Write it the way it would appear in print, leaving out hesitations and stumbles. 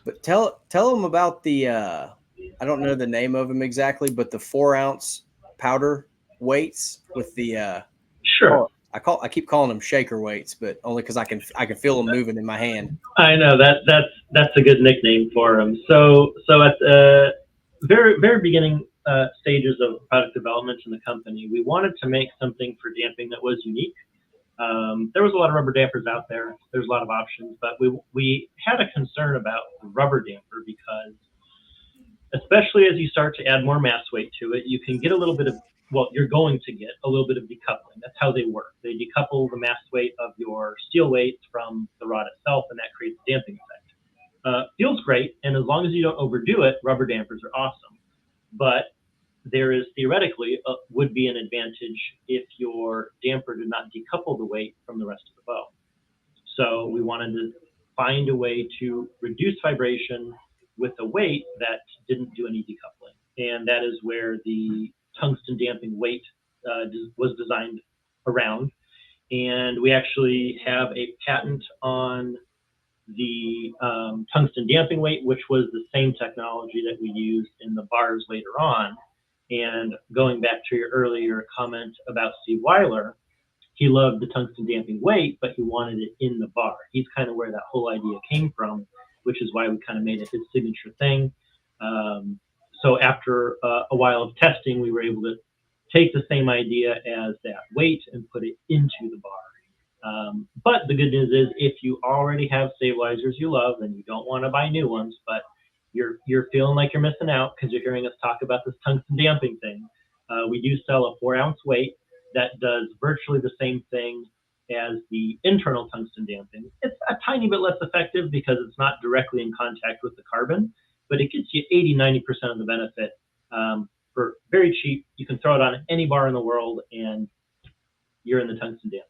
But tell them about the I don't know the name of them exactly, but the 4 ounce powder weights with the Sure. I keep calling them shaker weights, but only because I can feel them moving in my hand. I know that's a good nickname for them. So at the very beginning stages of product development in the company, we wanted to make something for damping that was unique. There was a lot of rubber dampers out there. There's a lot of options, but we had a concern about the rubber damper because, especially as you start to add more mass weight to it, you can get a little bit of, well, you're going to get a little bit of decoupling. That's how they work. They decouple the mass weight of your steel weights from the rod itself, and that creates a damping effect. Feels great, and as long as you don't overdo it, rubber dampers are awesome. But there is theoretically would be an advantage if your damper did not decouple the weight from the rest of the bow. So we wanted to find a way to reduce vibration with a weight that didn't do any decoupling. And that is where the tungsten damping weight was designed around. And we actually have a patent on the tungsten damping weight, which was the same technology that we used in the bars later on. And going back to your earlier comment about Steve Weiler, he loved the tungsten damping weight, but he wanted it in the bar. He's kind of where that whole idea came from, which is why we kind of made it his signature thing. So after a while of testing, we were able to take the same idea as that weight and put it into the bar. But the good news is, if you already have stabilizers you love, and you don't want to buy new ones, but you're feeling like you're missing out because you're hearing us talk about this tungsten damping thing, we do sell a 4 ounce weight that does virtually the same thing as the internal tungsten damping. It's a tiny bit less effective because it's not directly in contact with the carbon, but it gets you 80-90% of the benefit for very cheap. You can throw it on any bar in the world, and you're in the tungsten damping.